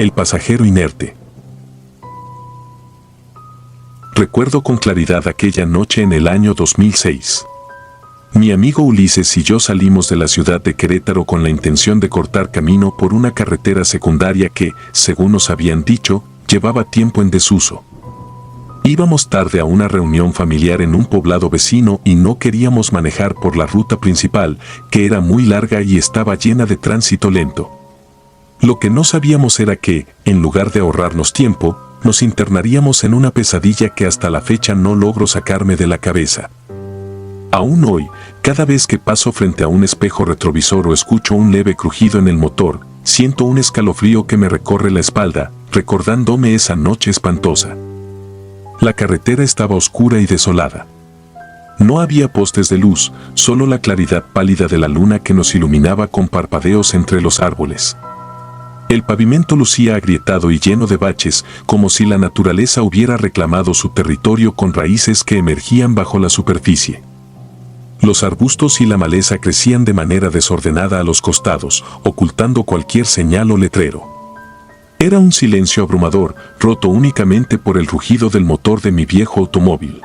El pasajero inerte. Recuerdo con claridad aquella noche en el año 2006. Mi amigo Ulises y yo salimos de la ciudad de Querétaro con la intención de cortar camino por una carretera secundaria que, según nos habían dicho, llevaba tiempo en desuso. Íbamos tarde a una reunión familiar en un poblado vecino y no queríamos manejar por la ruta principal, que era muy larga y estaba llena de tránsito lento. Lo que no sabíamos era que, en lugar de ahorrarnos tiempo, nos internaríamos en una pesadilla que hasta la fecha no logro sacarme de la cabeza. Aún hoy, cada vez que paso frente a un espejo retrovisor o escucho un leve crujido en el motor, siento un escalofrío que me recorre la espalda, recordándome esa noche espantosa. La carretera estaba oscura y desolada. No había postes de luz, solo la claridad pálida de la luna que nos iluminaba con parpadeos entre los árboles. El pavimento lucía agrietado y lleno de baches, como si la naturaleza hubiera reclamado su territorio con raíces que emergían bajo la superficie. Los arbustos y la maleza crecían de manera desordenada a los costados, ocultando cualquier señal o letrero. Era un silencio abrumador, roto únicamente por el rugido del motor de mi viejo automóvil.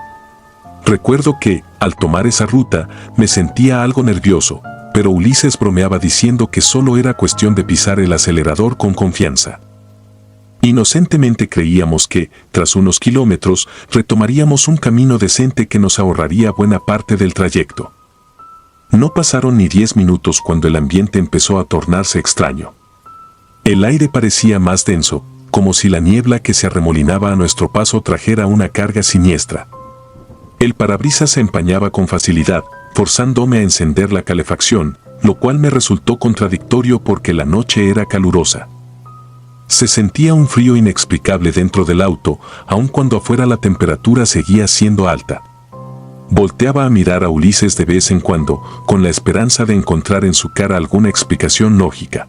Recuerdo que, al tomar esa ruta, me sentía algo nervioso, pero Ulises bromeaba diciendo que solo era cuestión de pisar el acelerador con confianza. Inocentemente creíamos que, tras unos kilómetros, retomaríamos un camino decente que nos ahorraría buena parte del trayecto. No pasaron ni 10 minutos cuando el ambiente empezó a tornarse extraño. El aire parecía más denso, como si la niebla que se arremolinaba a nuestro paso trajera una carga siniestra. El parabrisas se empañaba con facilidad, forzándome a encender la calefacción, lo cual me resultó contradictorio porque la noche era calurosa. Se sentía un frío inexplicable dentro del auto, aun cuando afuera la temperatura seguía siendo alta. Volteaba a mirar a Ulises de vez en cuando, con la esperanza de encontrar en su cara alguna explicación lógica.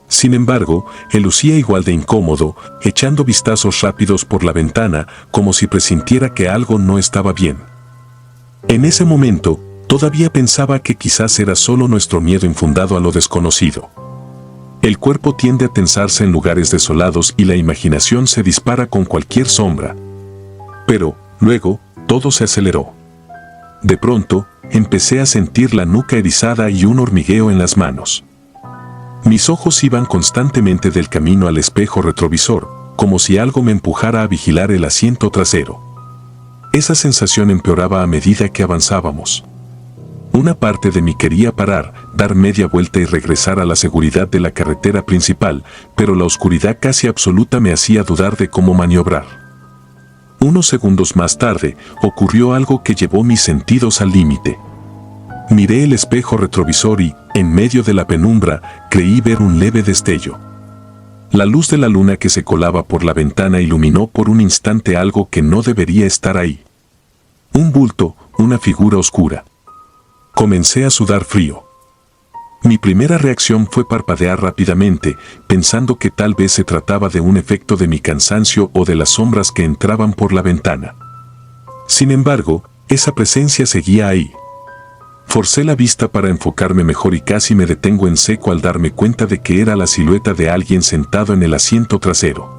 Sin embargo, él lucía igual de incómodo, echando vistazos rápidos por la ventana, como si presintiera que algo no estaba bien. En ese momento, todavía pensaba que quizás era solo nuestro miedo infundado a lo desconocido. El cuerpo tiende a tensarse en lugares desolados y la imaginación se dispara con cualquier sombra. Pero, luego, todo se aceleró. De pronto, empecé a sentir la nuca erizada y un hormigueo en las manos. Mis ojos iban constantemente del camino al espejo retrovisor, como si algo me empujara a vigilar el asiento trasero. Esa sensación empeoraba a medida que avanzábamos. Una parte de mí quería parar, dar media vuelta y regresar a la seguridad de la carretera principal, pero la oscuridad casi absoluta me hacía dudar de cómo maniobrar. Unos segundos más tarde, ocurrió algo que llevó mis sentidos al límite. Miré el espejo retrovisor y, en medio de la penumbra, creí ver un leve destello. La luz de la luna que se colaba por la ventana iluminó por un instante algo que no debería estar ahí. Un bulto, una figura oscura. Comencé a sudar frío. Mi primera reacción fue parpadear rápidamente, pensando que tal vez se trataba de un efecto de mi cansancio o de las sombras que entraban por la ventana. Sin embargo, esa presencia seguía ahí. Forcé la vista para enfocarme mejor y casi me detengo en seco al darme cuenta de que era la silueta de alguien sentado en el asiento trasero.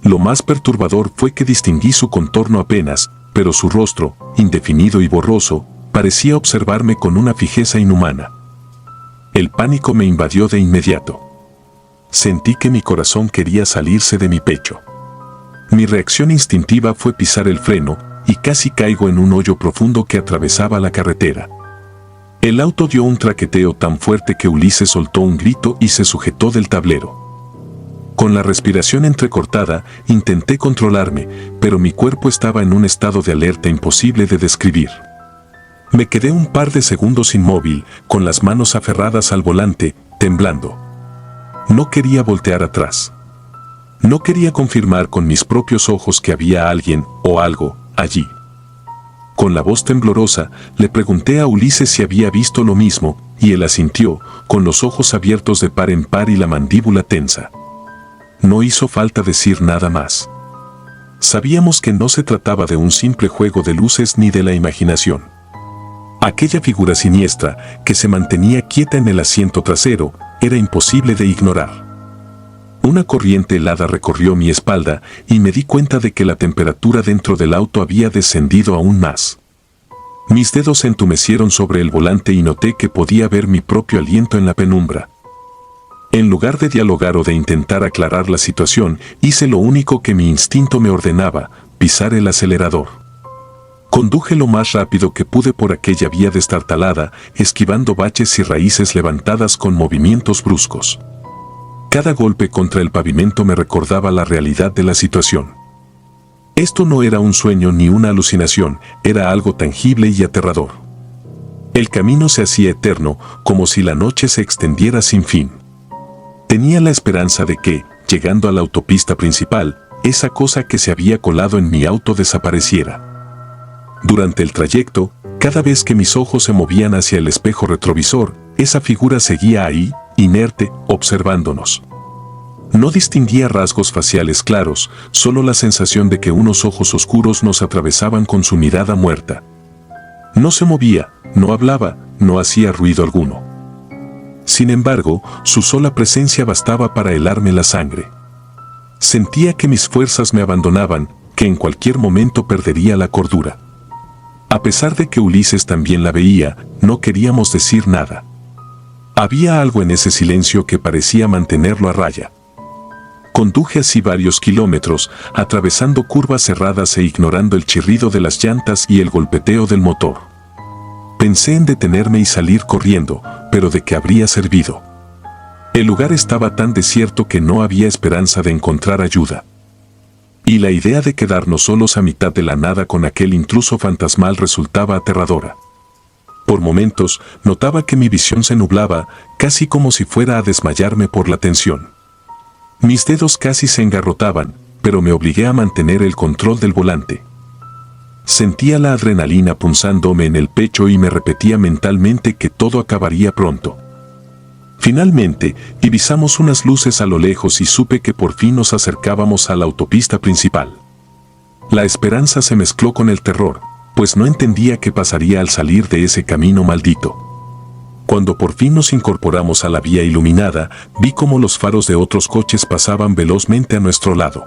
Lo más perturbador fue que distinguí su contorno apenas, pero su rostro, indefinido y borroso, parecía observarme con una fijeza inhumana. El pánico me invadió de inmediato. Sentí que mi corazón quería salirse de mi pecho. Mi reacción instintiva fue pisar el freno, y casi caigo en un hoyo profundo que atravesaba la carretera. El auto dio un traqueteo tan fuerte que Ulises soltó un grito y se sujetó del tablero. Con la respiración entrecortada, intenté controlarme, pero mi cuerpo estaba en un estado de alerta imposible de describir. Me quedé un par de segundos inmóvil, con las manos aferradas al volante, temblando. No quería voltear atrás. No quería confirmar con mis propios ojos que había alguien, o algo, allí. Con la voz temblorosa, le pregunté a Ulises si había visto lo mismo, y él asintió, con los ojos abiertos de par en par y la mandíbula tensa. No hizo falta decir nada más. Sabíamos que no se trataba de un simple juego de luces ni de la imaginación. Aquella figura siniestra, que se mantenía quieta en el asiento trasero, era imposible de ignorar. Una corriente helada recorrió mi espalda y me di cuenta de que la temperatura dentro del auto había descendido aún más. Mis dedos se entumecieron sobre el volante y noté que podía ver mi propio aliento en la penumbra. En lugar de dialogar o de intentar aclarar la situación, hice lo único que mi instinto me ordenaba: pisar el acelerador. Conduje lo más rápido que pude por aquella vía destartalada, esquivando baches y raíces levantadas con movimientos bruscos. Cada golpe contra el pavimento me recordaba la realidad de la situación. Esto no era un sueño ni una alucinación, era algo tangible y aterrador. El camino se hacía eterno, como si la noche se extendiera sin fin. Tenía la esperanza de que, llegando a la autopista principal, esa cosa que se había colado en mi auto desapareciera. Durante el trayecto, cada vez que mis ojos se movían hacia el espejo retrovisor, esa figura seguía ahí, inerte, observándonos. No distinguía rasgos faciales claros, solo la sensación de que unos ojos oscuros nos atravesaban con su mirada muerta. No se movía, no hablaba, no hacía ruido alguno. Sin embargo, su sola presencia bastaba para helarme la sangre. Sentía que mis fuerzas me abandonaban, que en cualquier momento perdería la cordura. A pesar de que Ulises también la veía, no queríamos decir nada. Había algo en ese silencio que parecía mantenerlo a raya. Conduje así varios kilómetros, atravesando curvas cerradas e ignorando el chirrido de las llantas y el golpeteo del motor. Pensé en detenerme y salir corriendo, pero ¿de qué habría servido? El lugar estaba tan desierto que no había esperanza de encontrar ayuda. Y la idea de quedarnos solos a mitad de la nada con aquel intruso fantasmal resultaba aterradora. Por momentos, notaba que mi visión se nublaba, casi como si fuera a desmayarme por la tensión. Mis dedos casi se engarrotaban, pero me obligué a mantener el control del volante. Sentía la adrenalina punzándome en el pecho y me repetía mentalmente que todo acabaría pronto. Finalmente, divisamos unas luces a lo lejos y supe que por fin nos acercábamos a la autopista principal. La esperanza se mezcló con el terror, pues no entendía qué pasaría al salir de ese camino maldito. Cuando por fin nos incorporamos a la vía iluminada, vi cómo los faros de otros coches pasaban velozmente a nuestro lado.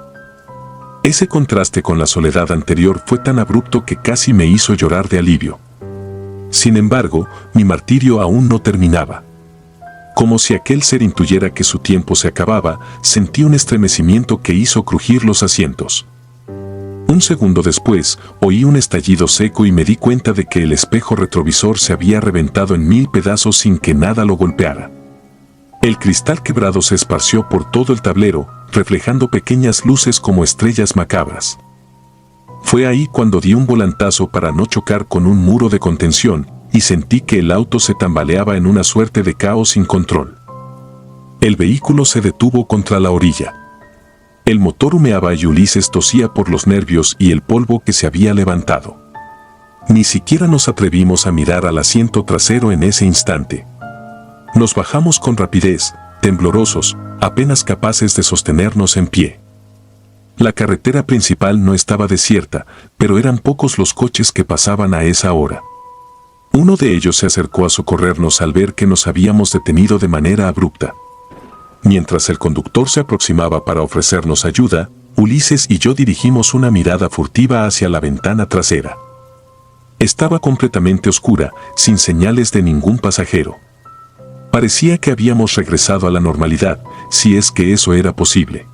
Ese contraste con la soledad anterior fue tan abrupto que casi me hizo llorar de alivio. Sin embargo, mi martirio aún no terminaba. Como si aquel ser intuyera que su tiempo se acababa, sentí un estremecimiento que hizo crujir los asientos. Un segundo después, oí un estallido seco y me di cuenta de que el espejo retrovisor se había reventado en 1000 pedazos sin que nada lo golpeara. El cristal quebrado se esparció por todo el tablero, reflejando pequeñas luces como estrellas macabras. Fue ahí cuando di un volantazo para no chocar con un muro de contención, y sentí que el auto se tambaleaba en una suerte de caos sin control. El vehículo se detuvo contra la orilla. El motor humeaba y Ulises tosía por los nervios y el polvo que se había levantado. Ni siquiera nos atrevimos a mirar al asiento trasero en ese instante. Nos bajamos con rapidez, temblorosos, apenas capaces de sostenernos en pie. La carretera principal no estaba desierta, pero eran pocos los coches que pasaban a esa hora. Uno de ellos se acercó a socorrernos al ver que nos habíamos detenido de manera abrupta. Mientras el conductor se aproximaba para ofrecernos ayuda, Ulises y yo dirigimos una mirada furtiva hacia la ventana trasera. Estaba completamente oscura, sin señales de ningún pasajero. Parecía que habíamos regresado a la normalidad, si es que eso era posible.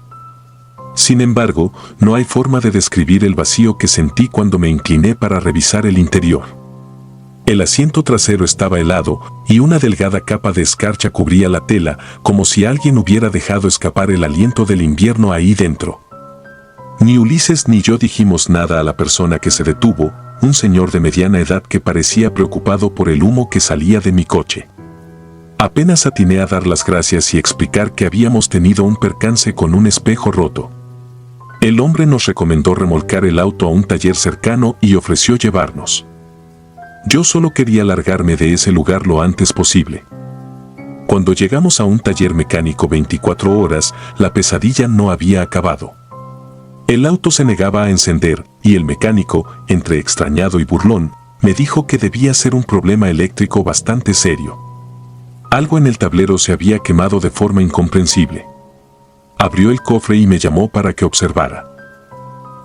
Sin embargo, no hay forma de describir el vacío que sentí cuando me incliné para revisar el interior. El asiento trasero estaba helado y una delgada capa de escarcha cubría la tela, como si alguien hubiera dejado escapar el aliento del invierno ahí dentro. Ni Ulises ni yo dijimos nada a la persona que se detuvo, un señor de mediana edad que parecía preocupado por el humo que salía de mi coche. Apenas atiné a dar las gracias y explicar que habíamos tenido un percance con un espejo roto. El hombre nos recomendó remolcar el auto a un taller cercano y ofreció llevarnos. Yo solo quería largarme de ese lugar lo antes posible. Cuando llegamos a un taller mecánico 24 horas, la pesadilla no había acabado. El auto se negaba a encender, y el mecánico, entre extrañado y burlón, me dijo que debía ser un problema eléctrico bastante serio. Algo en el tablero se había quemado de forma incomprensible. Abrió el cofre y me llamó para que observara.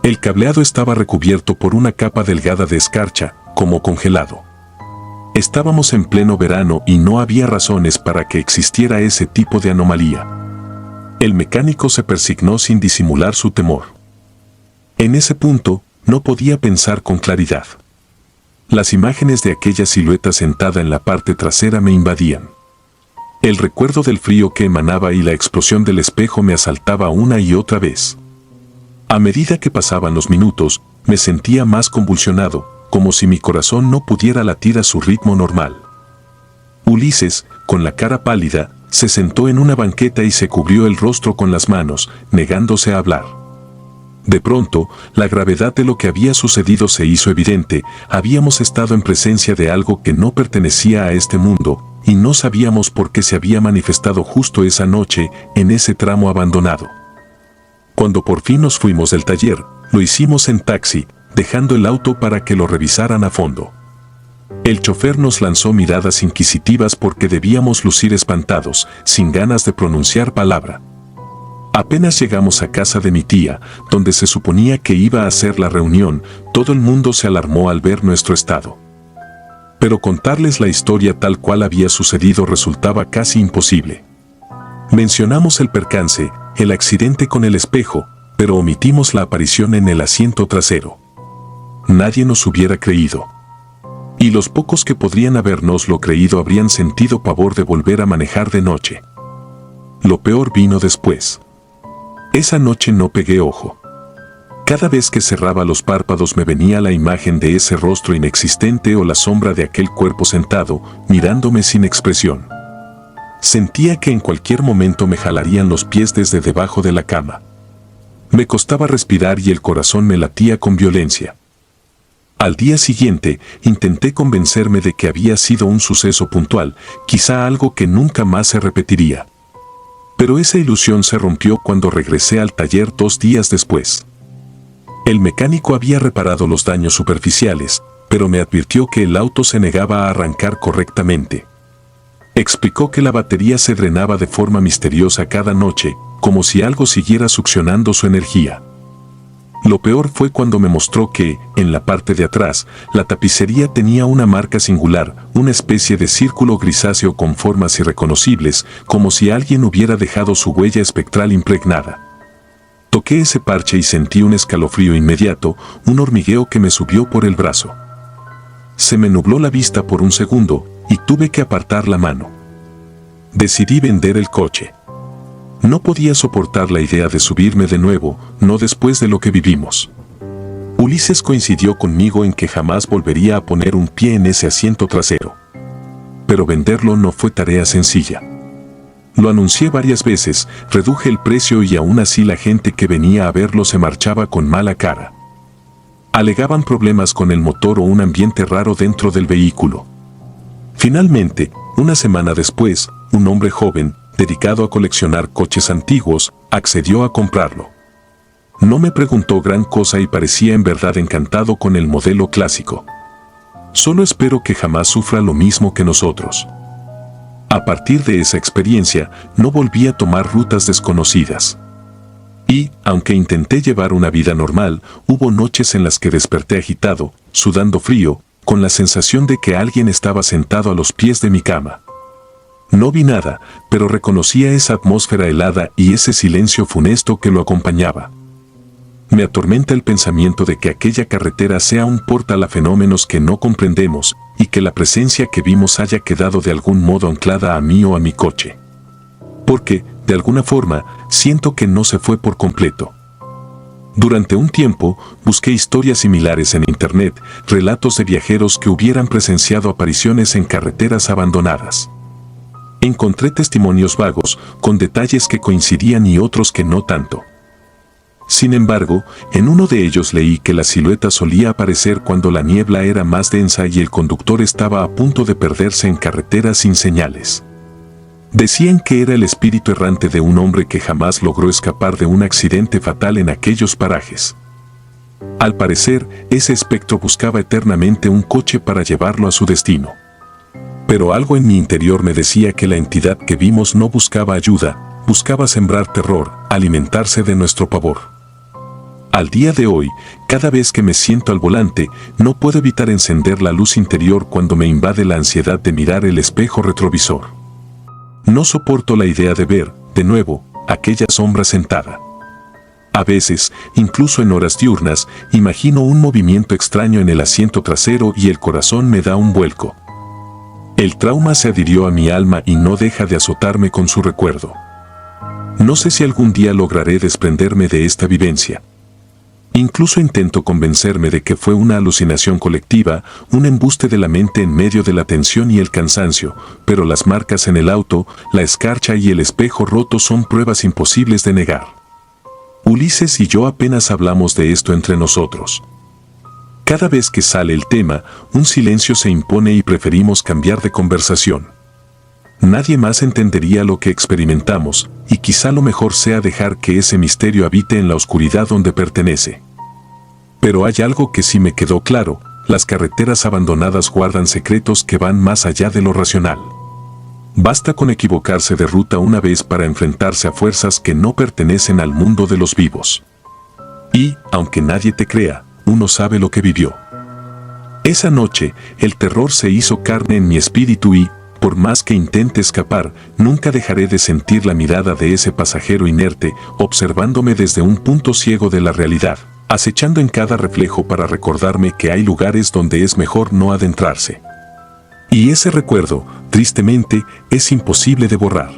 El cableado estaba recubierto por una capa delgada de escarcha, como congelado. Estábamos en pleno verano y no había razones para que existiera ese tipo de anomalía. El mecánico se persignó sin disimular su temor. En ese punto, no podía pensar con claridad. Las imágenes de aquella silueta sentada en la parte trasera me invadían. El recuerdo del frío que emanaba y la explosión del espejo me asaltaba una y otra vez. A medida que pasaban los minutos, me sentía más convulsionado, como si mi corazón no pudiera latir a su ritmo normal. Ulises, con la cara pálida, se sentó en una banqueta y se cubrió el rostro con las manos, negándose a hablar. De pronto, la gravedad de lo que había sucedido se hizo evidente. Habíamos estado en presencia de algo que no pertenecía a este mundo, y no sabíamos por qué se había manifestado justo esa noche, en ese tramo abandonado. Cuando por fin nos fuimos del taller, lo hicimos en taxi, dejando el auto para que lo revisaran a fondo. El chofer nos lanzó miradas inquisitivas porque debíamos lucir espantados, sin ganas de pronunciar palabra. Apenas llegamos a casa de mi tía, donde se suponía que iba a hacer la reunión, todo el mundo se alarmó al ver nuestro estado. Pero contarles la historia tal cual había sucedido resultaba casi imposible. Mencionamos el percance, el accidente con el espejo, pero omitimos la aparición en el asiento trasero. Nadie nos hubiera creído. Y los pocos que podrían habérnoslo creído habrían sentido pavor de volver a manejar de noche. Lo peor vino después. Esa noche no pegué ojo. Cada vez que cerraba los párpados me venía la imagen de ese rostro inexistente o la sombra de aquel cuerpo sentado, mirándome sin expresión. Sentía que en cualquier momento me jalarían los pies desde debajo de la cama. Me costaba respirar y el corazón me latía con violencia. Al día siguiente, intenté convencerme de que había sido un suceso puntual, quizá algo que nunca más se repetiría. Pero esa ilusión se rompió cuando regresé al taller 2 días después. El mecánico había reparado los daños superficiales, pero me advirtió que el auto se negaba a arrancar correctamente. Explicó que la batería se drenaba de forma misteriosa cada noche, como si algo siguiera succionando su energía. Lo peor fue cuando me mostró que, en la parte de atrás, la tapicería tenía una marca singular, una especie de círculo grisáceo con formas irreconocibles, como si alguien hubiera dejado su huella espectral impregnada. Toqué ese parche y sentí un escalofrío inmediato, un hormigueo que me subió por el brazo. Se me nubló la vista por un segundo, y tuve que apartar la mano. Decidí vender el coche. No podía soportar la idea de subirme de nuevo, no después de lo que vivimos. Ulises coincidió conmigo en que jamás volvería a poner un pie en ese asiento trasero. Pero venderlo no fue tarea sencilla. Lo anuncié varias veces, reduje el precio y aún así la gente que venía a verlo se marchaba con mala cara. Alegaban problemas con el motor o un ambiente raro dentro del vehículo. Finalmente, una semana después, un hombre joven, dedicado a coleccionar coches antiguos, accedió a comprarlo. No me preguntó gran cosa y parecía en verdad encantado con el modelo clásico. Solo espero que jamás sufra lo mismo que nosotros. A partir de esa experiencia, no volví a tomar rutas desconocidas. Y, aunque intenté llevar una vida normal, hubo noches en las que desperté agitado, sudando frío, con la sensación de que alguien estaba sentado a los pies de mi cama. No vi nada, pero reconocía esa atmósfera helada y ese silencio funesto que lo acompañaba. Me atormenta el pensamiento de que aquella carretera sea un portal a fenómenos que no comprendemos y que la presencia que vimos haya quedado de algún modo anclada a mí o a mi coche. Porque, de alguna forma, siento que no se fue por completo. Durante un tiempo, busqué historias similares en internet, relatos de viajeros que hubieran presenciado apariciones en carreteras abandonadas. Encontré testimonios vagos, con detalles que coincidían y otros que no tanto. Sin embargo, en uno de ellos leí que la silueta solía aparecer cuando la niebla era más densa y el conductor estaba a punto de perderse en carreteras sin señales. Decían que era el espíritu errante de un hombre que jamás logró escapar de un accidente fatal en aquellos parajes. Al parecer, ese espectro buscaba eternamente un coche para llevarlo a su destino. Pero algo en mi interior me decía que la entidad que vimos no buscaba ayuda, buscaba sembrar terror, alimentarse de nuestro pavor. Al día de hoy, cada vez que me siento al volante, no puedo evitar encender la luz interior cuando me invade la ansiedad de mirar el espejo retrovisor. No soporto la idea de ver, de nuevo, aquella sombra sentada. A veces, incluso en horas diurnas, imagino un movimiento extraño en el asiento trasero y el corazón me da un vuelco. El trauma se adhirió a mi alma y no deja de azotarme con su recuerdo. No sé si algún día lograré desprenderme de esta vivencia. Incluso intento convencerme de que fue una alucinación colectiva, un embuste de la mente en medio de la tensión y el cansancio, pero las marcas en el auto, la escarcha y el espejo roto son pruebas imposibles de negar. Ulises y yo apenas hablamos de esto entre nosotros. Cada vez que sale el tema, un silencio se impone y preferimos cambiar de conversación. Nadie más entendería lo que experimentamos, y quizá lo mejor sea dejar que ese misterio habite en la oscuridad donde pertenece. Pero hay algo que sí me quedó claro: las carreteras abandonadas guardan secretos que van más allá de lo racional. Basta con equivocarse de ruta una vez para enfrentarse a fuerzas que no pertenecen al mundo de los vivos. Y, aunque nadie te crea, uno sabe lo que vivió. Esa noche, el terror se hizo carne en mi espíritu y, por más que intente escapar, nunca dejaré de sentir la mirada de ese pasajero inerte, observándome desde un punto ciego de la realidad, acechando en cada reflejo para recordarme que hay lugares donde es mejor no adentrarse. Y ese recuerdo, tristemente, es imposible de borrar.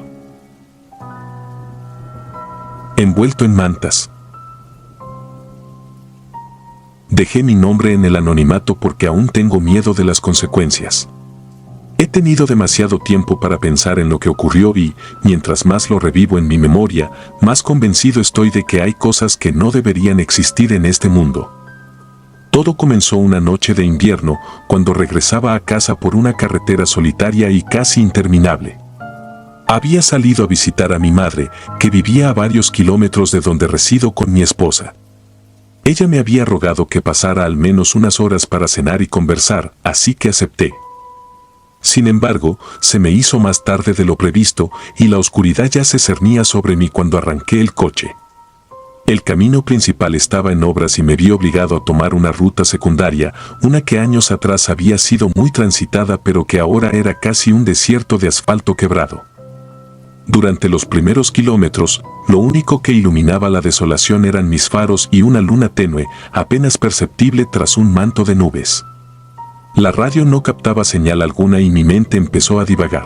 Envuelto en mantas. Dejé mi nombre en el anonimato porque aún tengo miedo de las consecuencias. He tenido demasiado tiempo para pensar en lo que ocurrió y, mientras más lo revivo en mi memoria, más convencido estoy de que hay cosas que no deberían existir en este mundo. Todo comenzó una noche de invierno, cuando regresaba a casa por una carretera solitaria y casi interminable. Había salido a visitar a mi madre, que vivía a varios kilómetros de donde resido con mi esposa. Ella me había rogado que pasara al menos unas horas para cenar y conversar, así que acepté. Sin embargo, se me hizo más tarde de lo previsto y la oscuridad ya se cernía sobre mí cuando arranqué el coche. El camino principal estaba en obras y me vi obligado a tomar una ruta secundaria, una que años atrás había sido muy transitada pero que ahora era casi un desierto de asfalto quebrado. Durante los primeros kilómetros, lo único que iluminaba la desolación eran mis faros y una luna tenue, apenas perceptible tras un manto de nubes. La radio no captaba señal alguna y mi mente empezó a divagar.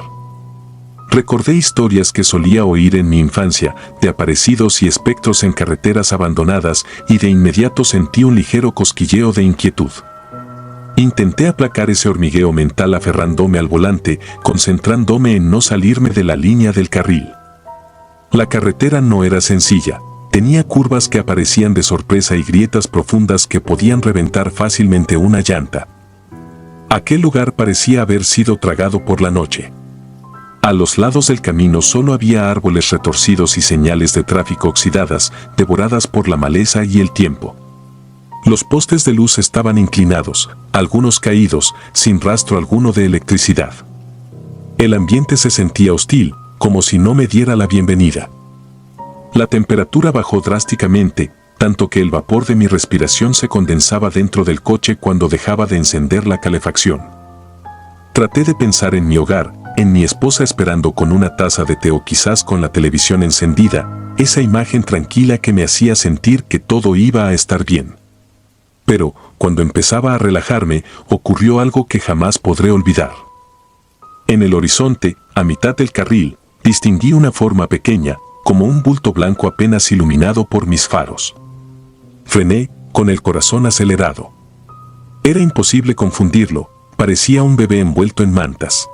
Recordé historias que solía oír en mi infancia, de aparecidos y espectros en carreteras abandonadas, y de inmediato sentí un ligero cosquilleo de inquietud. Intenté aplacar ese hormigueo mental aferrándome al volante, concentrándome en no salirme de la línea del carril. La carretera no era sencilla, tenía curvas que aparecían de sorpresa y grietas profundas que podían reventar fácilmente una llanta. Aquel lugar parecía haber sido tragado por la noche. A los lados del camino solo había árboles retorcidos y señales de tráfico oxidadas, devoradas por la maleza y el tiempo. Los postes de luz estaban inclinados, algunos caídos, sin rastro alguno de electricidad. El ambiente se sentía hostil, como si no me diera la bienvenida. La temperatura bajó drásticamente, tanto que el vapor de mi respiración se condensaba dentro del coche cuando dejaba de encender la calefacción. Traté de pensar en mi hogar, en mi esposa esperando con una taza de té o quizás con la televisión encendida, esa imagen tranquila que me hacía sentir que todo iba a estar bien. Pero, cuando empezaba a relajarme, ocurrió algo que jamás podré olvidar. En el horizonte, a mitad del carril, distinguí una forma pequeña, como un bulto blanco apenas iluminado por mis faros. Frené, con el corazón acelerado. Era imposible confundirlo, parecía un bebé envuelto en mantas.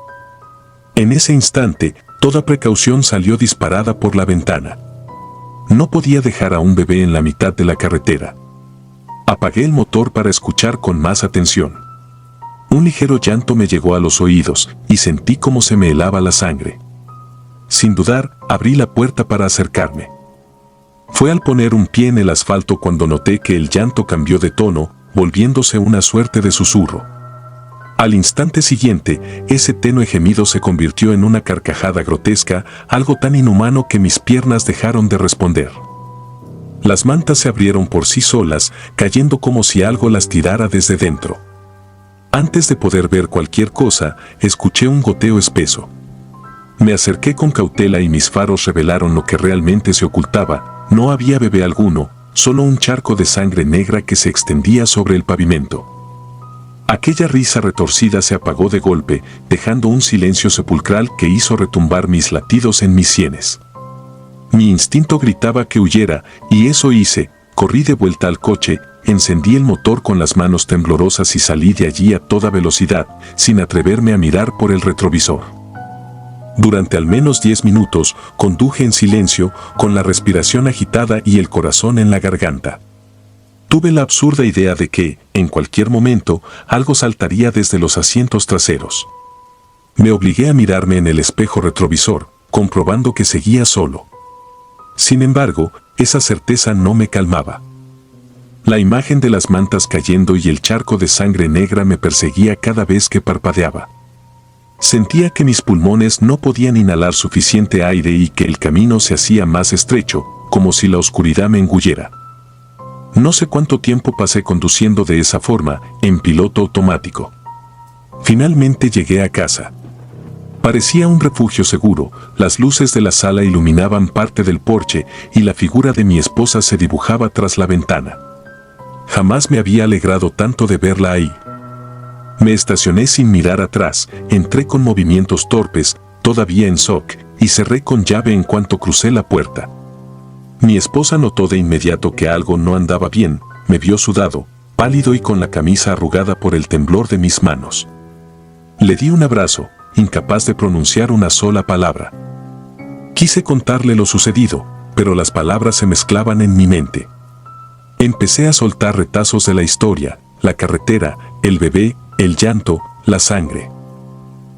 En ese instante, toda precaución salió disparada por la ventana. No podía dejar a un bebé en la mitad de la carretera. Apagué el motor para escuchar con más atención. Un ligero llanto me llegó a los oídos y sentí cómo se me helaba la sangre. Sin dudar, abrí la puerta para acercarme. Fue al poner un pie en el asfalto cuando noté que el llanto cambió de tono, volviéndose una suerte de susurro. Al instante siguiente, ese tenue gemido se convirtió en una carcajada grotesca, algo tan inhumano que mis piernas dejaron de responder. Las mantas se abrieron por sí solas, cayendo como si algo las tirara desde dentro. Antes de poder ver cualquier cosa, escuché un goteo espeso. Me acerqué con cautela y mis faros revelaron lo que realmente se ocultaba. No había bebé alguno, solo un charco de sangre negra que se extendía sobre el pavimento. Aquella risa retorcida se apagó de golpe, dejando un silencio sepulcral que hizo retumbar mis latidos en mis sienes. Mi instinto gritaba que huyera, y eso hice. Corrí de vuelta al coche, encendí el motor con las manos temblorosas y salí de allí a toda velocidad, sin atreverme a mirar por el retrovisor. Durante al menos 10 minutos, conduje en silencio, con la respiración agitada y el corazón en la garganta. Tuve la absurda idea de que, en cualquier momento, algo saltaría desde los asientos traseros. Me obligué a mirarme en el espejo retrovisor, comprobando que seguía solo. Sin embargo, esa certeza no me calmaba. La imagen de las mantas cayendo y el charco de sangre negra me perseguía cada vez que parpadeaba. Sentía que mis pulmones no podían inhalar suficiente aire y que el camino se hacía más estrecho, como si la oscuridad me engullera. No sé cuánto tiempo pasé conduciendo de esa forma, en piloto automático. Finalmente llegué a casa. Parecía un refugio seguro, las luces de la sala iluminaban parte del porche y la figura de mi esposa se dibujaba tras la ventana. Jamás me había alegrado tanto de verla ahí. Me estacioné sin mirar atrás, entré con movimientos torpes, todavía en shock, y cerré con llave en cuanto crucé la puerta. Mi esposa notó de inmediato que algo no andaba bien, me vio sudado, pálido y con la camisa arrugada por el temblor de mis manos. Le di un abrazo, incapaz de pronunciar una sola palabra. Quise contarle lo sucedido, pero las palabras se mezclaban en mi mente. Empecé a soltar retazos de la historia, la carretera, el bebé, el llanto, la sangre.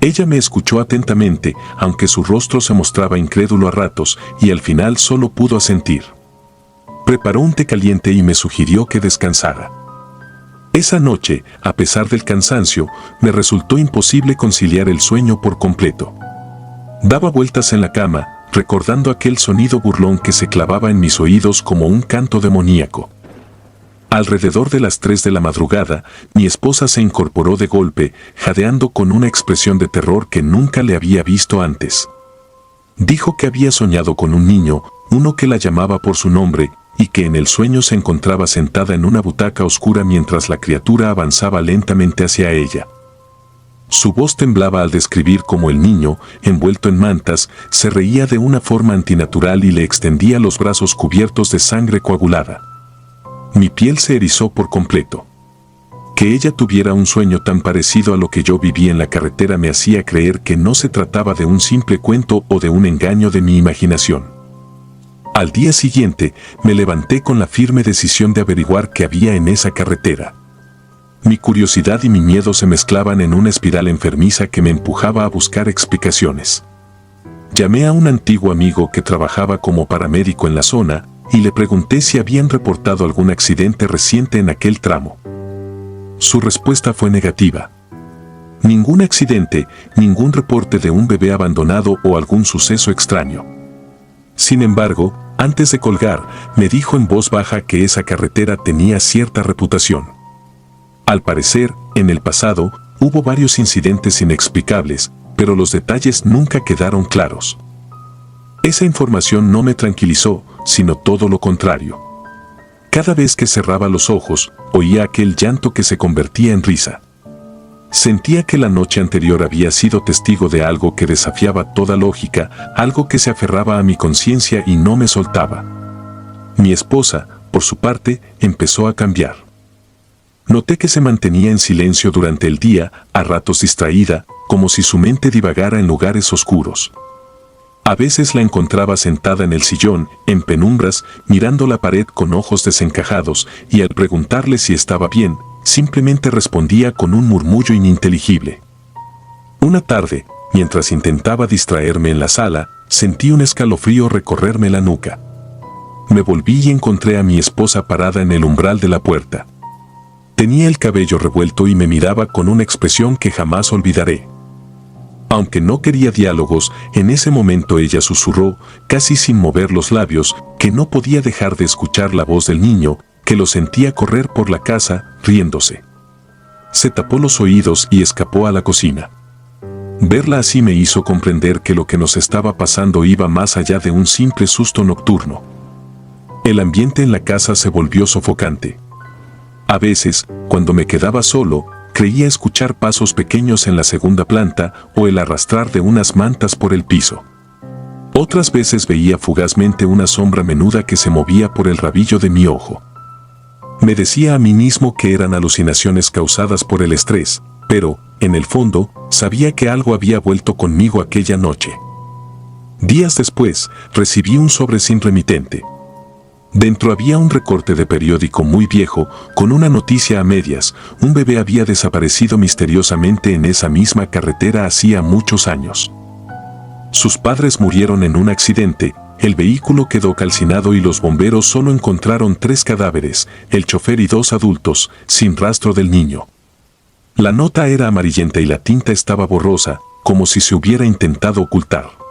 Ella me escuchó atentamente, aunque su rostro se mostraba incrédulo a ratos, y al final solo pudo asentir. Preparó un té caliente y me sugirió que descansara. Esa noche, a pesar del cansancio, me resultó imposible conciliar el sueño por completo. Daba vueltas en la cama, recordando aquel sonido burlón que se clavaba en mis oídos como un canto demoníaco. Alrededor de las 3 de la madrugada, mi esposa se incorporó de golpe, jadeando con una expresión de terror que nunca le había visto antes. Dijo que había soñado con un niño, uno que la llamaba por su nombre, y que en el sueño se encontraba sentada en una butaca oscura mientras la criatura avanzaba lentamente hacia ella. Su voz temblaba al describir cómo el niño, envuelto en mantas, se reía de una forma antinatural y le extendía los brazos cubiertos de sangre coagulada. Mi piel se erizó por completo. Que ella tuviera un sueño tan parecido a lo que yo viví en la carretera me hacía creer que no se trataba de un simple cuento o de un engaño de mi imaginación. Al día siguiente, me levanté con la firme decisión de averiguar qué había en esa carretera. Mi curiosidad y mi miedo se mezclaban en una espiral enfermiza que me empujaba a buscar explicaciones. Llamé a un antiguo amigo que trabajaba como paramédico en la zona, y le pregunté si habían reportado algún accidente reciente en aquel tramo. Su respuesta fue negativa. Ningún accidente, ningún reporte de un bebé abandonado o algún suceso extraño. Sin embargo, antes de colgar, me dijo en voz baja que esa carretera tenía cierta reputación. Al parecer, en el pasado, hubo varios incidentes inexplicables, pero los detalles nunca quedaron claros. Esa información no me tranquilizó, sino todo lo contrario. Cada vez que cerraba los ojos, oía aquel llanto que se convertía en risa. Sentía que la noche anterior había sido testigo de algo que desafiaba toda lógica, algo que se aferraba a mi conciencia y no me soltaba. Mi esposa, por su parte, empezó a cambiar. Noté que se mantenía en silencio durante el día, a ratos distraída, como si su mente divagara en lugares oscuros. A veces la encontraba sentada en el sillón, en penumbras, mirando la pared con ojos desencajados, y al preguntarle si estaba bien, simplemente respondía con un murmullo ininteligible. Una tarde, mientras intentaba distraerme en la sala, sentí un escalofrío recorrerme la nuca. Me volví y encontré a mi esposa parada en el umbral de la puerta. Tenía el cabello revuelto y me miraba con una expresión que jamás olvidaré. Aunque no quería diálogos, en ese momento ella susurró, casi sin mover los labios, que no podía dejar de escuchar la voz del niño, que lo sentía correr por la casa, riéndose. Se tapó los oídos y escapó a la cocina. Verla así me hizo comprender que lo que nos estaba pasando iba más allá de un simple susto nocturno. El ambiente en la casa se volvió sofocante. A veces, cuando me quedaba solo, creía escuchar pasos pequeños en la segunda planta o el arrastrar de unas mantas por el piso. Otras veces veía fugazmente una sombra menuda que se movía por el rabillo de mi ojo. Me decía a mí mismo que eran alucinaciones causadas por el estrés, pero, en el fondo, sabía que algo había vuelto conmigo aquella noche. Días después, recibí un sobre sin remitente. Dentro había un recorte de periódico muy viejo, con una noticia a medias: un bebé había desaparecido misteriosamente en esa misma carretera hacía muchos años. Sus padres murieron en un accidente, el vehículo quedó calcinado y los bomberos solo encontraron 3 cadáveres, el chofer y 2 adultos, sin rastro del niño. La nota era amarillenta y la tinta estaba borrosa, como si se hubiera intentado ocultar.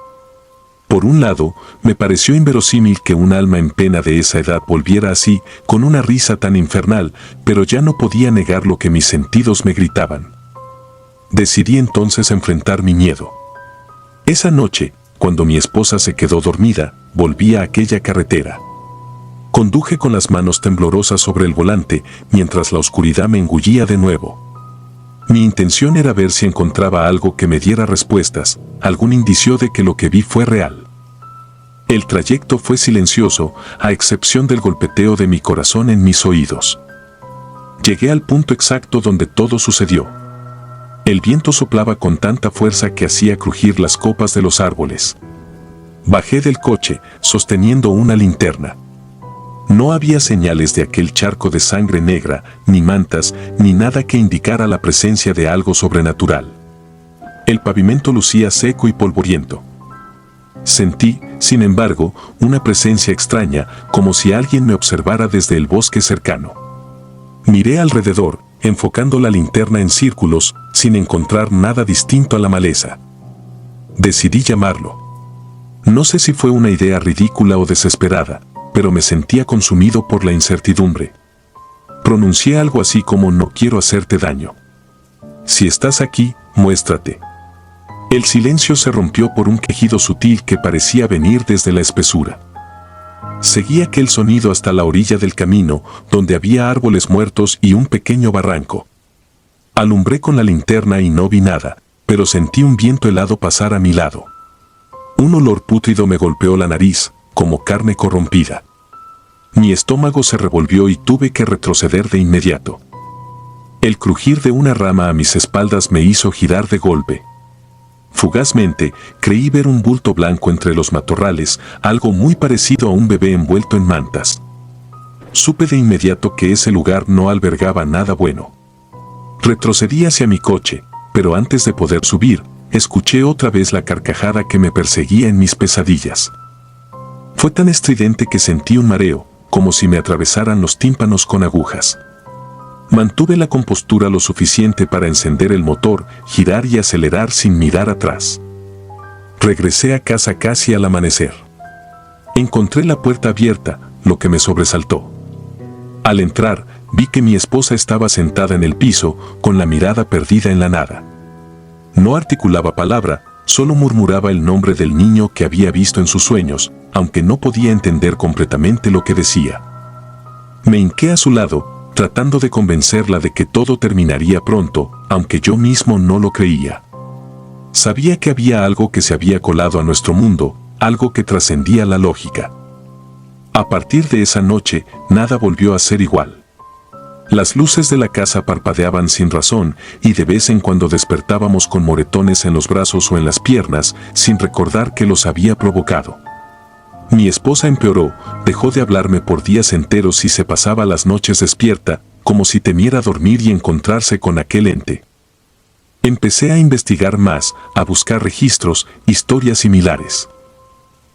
Por un lado, me pareció inverosímil que un alma en pena de esa edad volviera así, con una risa tan infernal, pero ya no podía negar lo que mis sentidos me gritaban. Decidí entonces enfrentar mi miedo. Esa noche, cuando mi esposa se quedó dormida, volví a aquella carretera. Conduje con las manos temblorosas sobre el volante, mientras la oscuridad me engullía de nuevo. Mi intención era ver si encontraba algo que me diera respuestas, algún indicio de que lo que vi fue real. El trayecto fue silencioso, a excepción del golpeteo de mi corazón en mis oídos. Llegué al punto exacto donde todo sucedió. El viento soplaba con tanta fuerza que hacía crujir las copas de los árboles. Bajé del coche, sosteniendo una linterna. No había señales de aquel charco de sangre negra, ni mantas, ni nada que indicara la presencia de algo sobrenatural. El pavimento lucía seco y polvoriento. Sentí, sin embargo, una presencia extraña, como si alguien me observara desde el bosque cercano. Miré alrededor, enfocando la linterna en círculos, sin encontrar nada distinto a la maleza. Decidí llamarlo. No sé si fue una idea ridícula o desesperada, pero me sentía consumido por la incertidumbre. Pronuncié algo así como: no quiero hacerte daño. Si estás aquí, muéstrate. El silencio se rompió por un quejido sutil que parecía venir desde la espesura. Seguí aquel sonido hasta la orilla del camino, donde había árboles muertos y un pequeño barranco. Alumbré con la linterna y no vi nada, pero sentí un viento helado pasar a mi lado. Un olor pútrido me golpeó la nariz, como carne corrompida. Mi estómago se revolvió y tuve que retroceder de inmediato. El crujir de una rama a mis espaldas me hizo girar de golpe. Fugazmente, creí ver un bulto blanco entre los matorrales, algo muy parecido a un bebé envuelto en mantas. Supe de inmediato que ese lugar no albergaba nada bueno. Retrocedí hacia mi coche, pero antes de poder subir, escuché otra vez la carcajada que me perseguía en mis pesadillas. Fue tan estridente que sentí un mareo, como si me atravesaran los tímpanos con agujas. Mantuve la compostura lo suficiente para encender el motor, girar y acelerar sin mirar atrás. Regresé a casa casi al amanecer. Encontré la puerta abierta, lo que me sobresaltó. Al entrar, vi que mi esposa estaba sentada en el piso, con la mirada perdida en la nada. No articulaba palabra, solo murmuraba el nombre del niño que había visto en sus sueños, aunque no podía entender completamente lo que decía. Me hinqué a su lado, tratando de convencerla de que todo terminaría pronto, aunque yo mismo no lo creía. Sabía que había algo que se había colado a nuestro mundo, algo que trascendía la lógica. A partir de esa noche, nada volvió a ser igual. Las luces de la casa parpadeaban sin razón y de vez en cuando despertábamos con moretones en los brazos o en las piernas, sin recordar que los había provocado. Mi esposa empeoró, dejó de hablarme por días enteros y se pasaba las noches despierta, como si temiera dormir y encontrarse con aquel ente. Empecé a investigar más, a buscar registros, historias similares.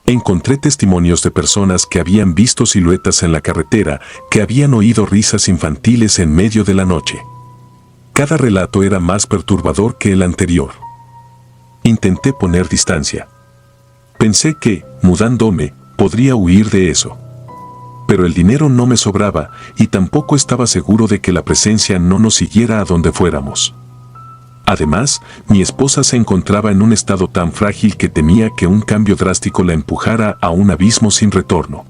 Encontré testimonios de personas que habían visto siluetas en la carretera, que habían oído risas infantiles en medio de la noche. Cada relato era más perturbador que el anterior. Intenté poner distancia. Pensé que, mudándome, podría huir de eso. Pero el dinero no me sobraba y tampoco estaba seguro de que la presencia no nos siguiera a donde fuéramos. Además, mi esposa se encontraba en un estado tan frágil que temía que un cambio drástico la empujara a un abismo sin retorno.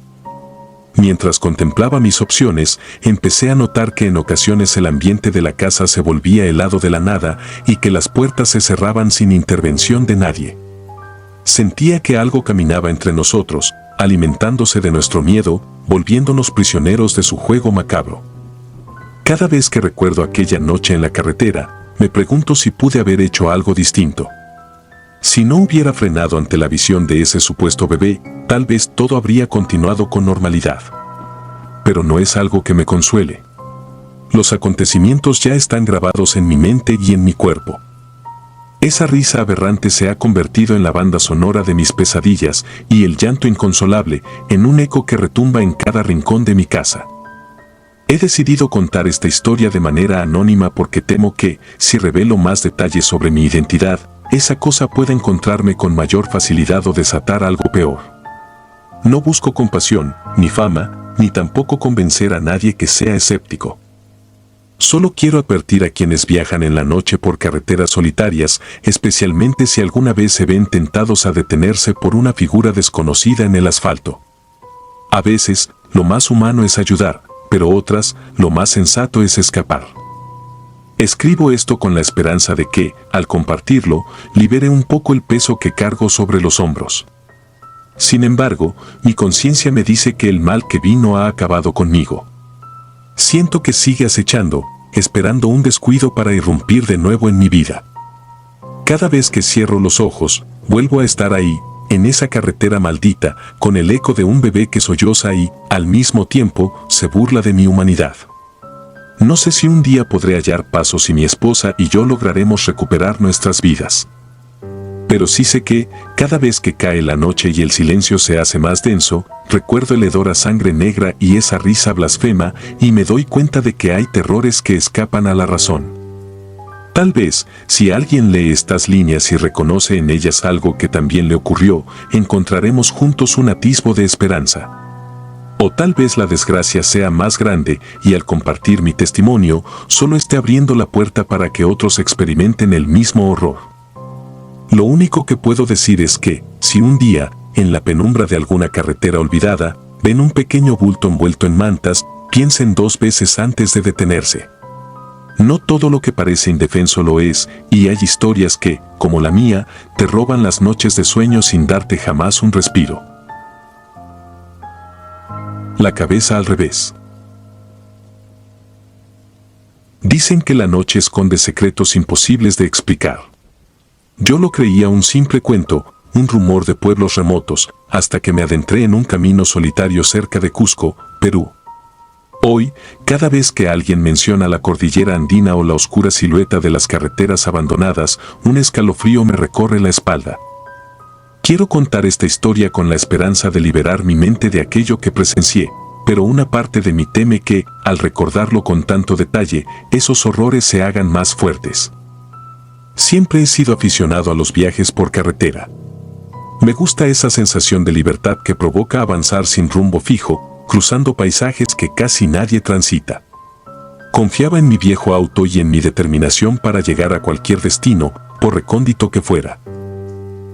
Mientras contemplaba mis opciones, empecé a notar que en ocasiones el ambiente de la casa se volvía helado de la nada y que las puertas se cerraban sin intervención de nadie. Sentía que algo caminaba entre nosotros, alimentándose de nuestro miedo, volviéndonos prisioneros de su juego macabro. Cada vez que recuerdo aquella noche en la carretera, me pregunto si pude haber hecho algo distinto. Si no hubiera frenado ante la visión de ese supuesto bebé, tal vez todo habría continuado con normalidad. Pero no es algo que me consuele. Los acontecimientos ya están grabados en mi mente y en mi cuerpo. Esa risa aberrante se ha convertido en la banda sonora de mis pesadillas y el llanto inconsolable en un eco que retumba en cada rincón de mi casa. He decidido contar esta historia de manera anónima porque temo que, si revelo más detalles sobre mi identidad, esa cosa pueda encontrarme con mayor facilidad o desatar algo peor. No busco compasión, ni fama, ni tampoco convencer a nadie que sea escéptico. Solo quiero advertir a quienes viajan en la noche por carreteras solitarias, especialmente si alguna vez se ven tentados a detenerse por una figura desconocida en el asfalto. A veces, lo más humano es ayudar, pero otras, lo más sensato es escapar. Escribo esto con la esperanza de que, al compartirlo, libere un poco el peso que cargo sobre los hombros. Sin embargo, mi conciencia me dice que el mal que vino ha acabado conmigo. Siento que sigue acechando, esperando un descuido para irrumpir de nuevo en mi vida. Cada vez que cierro los ojos, vuelvo a estar ahí, en esa carretera maldita, con el eco de un bebé que solloza y, al mismo tiempo, se burla de mi humanidad. No sé si un día podré hallar paso si mi esposa y yo lograremos recuperar nuestras vidas. Pero sí sé que, cada vez que cae la noche y el silencio se hace más denso, recuerdo el hedor a sangre negra y esa risa blasfema y me doy cuenta de que hay terrores que escapan a la razón. Tal vez, si alguien lee estas líneas y reconoce en ellas algo que también le ocurrió, encontraremos juntos un atisbo de esperanza. O tal vez la desgracia sea más grande y al compartir mi testimonio, solo esté abriendo la puerta para que otros experimenten el mismo horror. Lo único que puedo decir es que, si un día, en la penumbra de alguna carretera olvidada, ven un pequeño bulto envuelto en mantas, piensen 2 veces antes de detenerse. No todo lo que parece indefenso lo es, y hay historias que, como la mía, te roban las noches de sueño sin darte jamás un respiro. La cabeza al revés. Dicen que la noche esconde secretos imposibles de explicar. Yo lo creía un simple cuento, un rumor de pueblos remotos, hasta que me adentré en un camino solitario cerca de Cusco, Perú. Hoy, cada vez que alguien menciona la cordillera andina o la oscura silueta de las carreteras abandonadas, un escalofrío me recorre la espalda. Quiero contar esta historia con la esperanza de liberar mi mente de aquello que presencié, pero una parte de mí teme que, al recordarlo con tanto detalle, esos horrores se hagan más fuertes. Siempre he sido aficionado a los viajes por carretera. Me gusta esa sensación de libertad que provoca avanzar sin rumbo fijo, cruzando paisajes que casi nadie transita. Confiaba en mi viejo auto y en mi determinación para llegar a cualquier destino, por recóndito que fuera.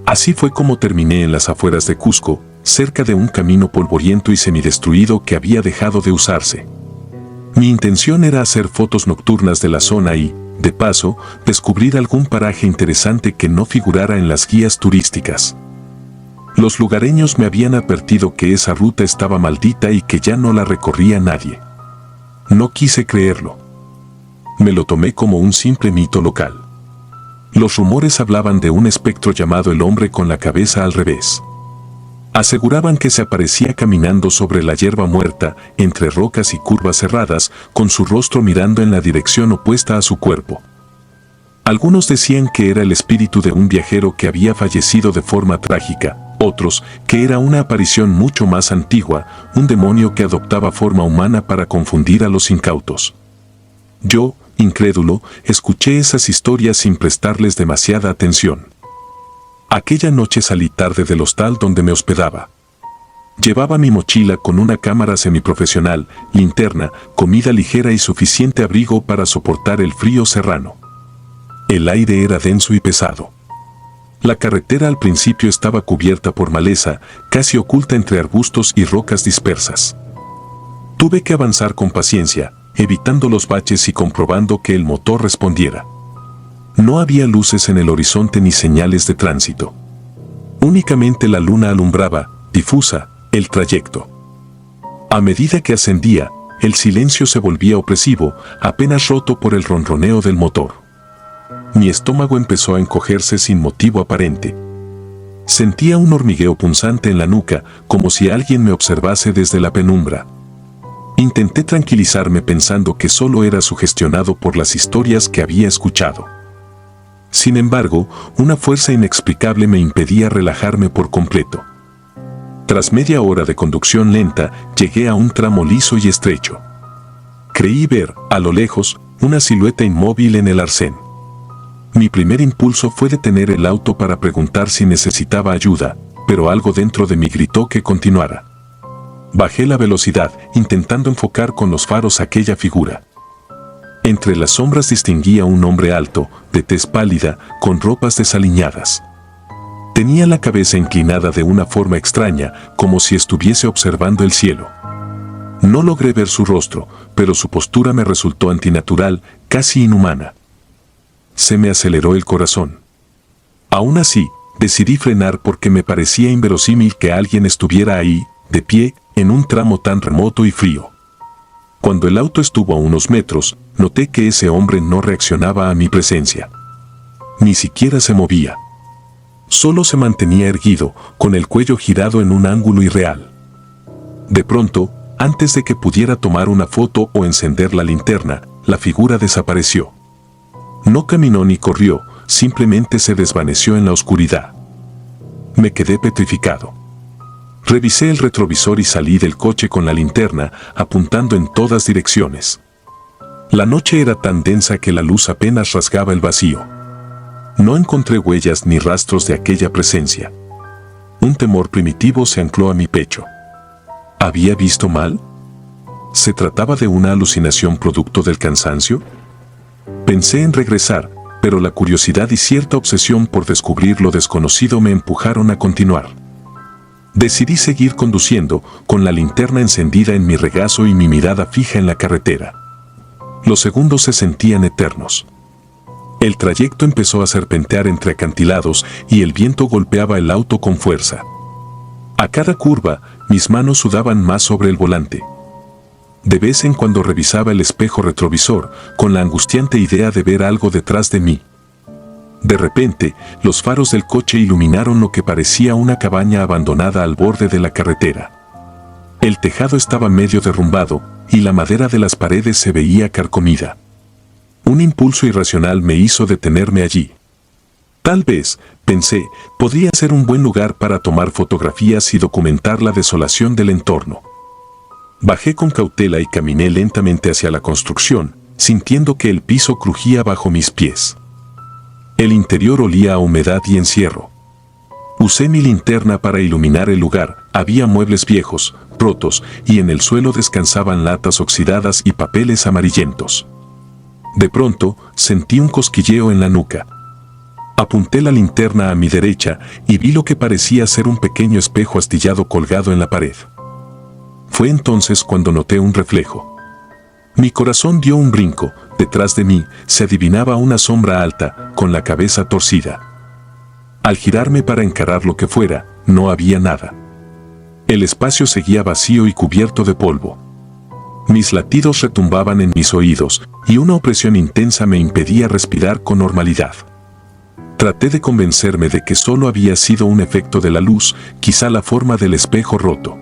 Así fue como terminé en las afueras de Cusco, cerca de un camino polvoriento y semidestruido que había dejado de usarse. Mi intención era hacer fotos nocturnas de la zona y, de paso, descubrir algún paraje interesante que no figurara en las guías turísticas. Los lugareños me habían advertido que esa ruta estaba maldita y que ya no la recorría nadie. No quise creerlo. Me lo tomé como un simple mito local. Los rumores hablaban de un espectro llamado el hombre con la cabeza al revés. Aseguraban que se aparecía caminando sobre la hierba muerta, entre rocas y curvas cerradas, con su rostro mirando en la dirección opuesta a su cuerpo. Algunos decían que era el espíritu de un viajero que había fallecido de forma trágica, Otros, que era una aparición mucho más antigua, un demonio que adoptaba forma humana para confundir a los incautos. Yo, incrédulo, escuché esas historias sin prestarles demasiada atención. Aquella noche salí tarde del hostal donde me hospedaba. Llevaba mi mochila con una cámara semiprofesional, linterna, comida ligera y suficiente abrigo para soportar el frío serrano. El aire era denso y pesado. La carretera al principio estaba cubierta por maleza, casi oculta entre arbustos y rocas dispersas. Tuve que avanzar con paciencia, evitando los baches y comprobando que el motor respondiera. No había luces en el horizonte ni señales de tránsito. Únicamente la luna alumbraba, difusa, el trayecto. A medida que ascendía, el silencio se volvía opresivo, apenas roto por el ronroneo del motor. Mi estómago empezó a encogerse sin motivo aparente. Sentía un hormigueo punzante en la nuca, como si alguien me observase desde la penumbra. Intenté tranquilizarme pensando que solo era sugestionado por las historias que había escuchado. Sin embargo, una fuerza inexplicable me impedía relajarme por completo. Tras media hora de conducción lenta, llegué a un tramo liso y estrecho. Creí ver, a lo lejos, una silueta inmóvil en el arcén. Mi primer impulso fue detener el auto para preguntar si necesitaba ayuda, pero algo dentro de mí gritó que continuara. Bajé la velocidad, intentando enfocar con los faros aquella figura. Entre las sombras distinguía un hombre alto, de tez pálida, con ropas desaliñadas. Tenía la cabeza inclinada de una forma extraña, como si estuviese observando el cielo. No logré ver su rostro, pero su postura me resultó antinatural, casi inhumana. Se me aceleró el corazón. Aún así, decidí frenar porque me parecía inverosímil que alguien estuviera ahí, de pie, en un tramo tan remoto y frío. Cuando el auto estuvo a unos metros, noté que ese hombre no reaccionaba a mi presencia. Ni siquiera se movía. Solo se mantenía erguido, con el cuello girado en un ángulo irreal. De pronto, antes de que pudiera tomar una foto o encender la linterna, la figura desapareció. No caminó ni corrió, simplemente se desvaneció en la oscuridad. Me quedé petrificado. Revisé el retrovisor y salí del coche con la linterna, apuntando en todas direcciones. La noche era tan densa que la luz apenas rasgaba el vacío. No encontré huellas ni rastros de aquella presencia. Un temor primitivo se ancló a mi pecho. ¿Había visto mal? ¿Se trataba de una alucinación producto del cansancio? Pensé en regresar, pero la curiosidad y cierta obsesión por descubrir lo desconocido me empujaron a continuar. Decidí seguir conduciendo, con la linterna encendida en mi regazo y mi mirada fija en la carretera. Los segundos se sentían eternos. El trayecto empezó a serpentear entre acantilados y el viento golpeaba el auto con fuerza. A cada curva, mis manos sudaban más sobre el volante. De vez en cuando revisaba el espejo retrovisor, con la angustiante idea de ver algo detrás de mí. De repente, los faros del coche iluminaron lo que parecía una cabaña abandonada al borde de la carretera. El tejado estaba medio derrumbado, y la madera de las paredes se veía carcomida. Un impulso irracional me hizo detenerme allí. Tal vez, pensé, podría ser un buen lugar para tomar fotografías y documentar la desolación del entorno. Bajé con cautela y caminé lentamente hacia la construcción, sintiendo que el piso crujía bajo mis pies. El interior olía a humedad y encierro. Usé mi linterna para iluminar el lugar. Había muebles viejos, rotos, y en el suelo descansaban latas oxidadas y papeles amarillentos. De pronto, sentí un cosquilleo en la nuca. Apunté la linterna a mi derecha y vi lo que parecía ser un pequeño espejo astillado colgado en la pared. Fue entonces cuando noté un reflejo. Mi corazón dio un brinco. Detrás de mí se adivinaba una sombra alta, con la cabeza torcida. Al girarme para encarar lo que fuera, no había nada. El espacio seguía vacío y cubierto de polvo. Mis latidos retumbaban en mis oídos, y una opresión intensa me impedía respirar con normalidad. Traté de convencerme de que solo había sido un efecto de la luz, quizá la forma del espejo roto.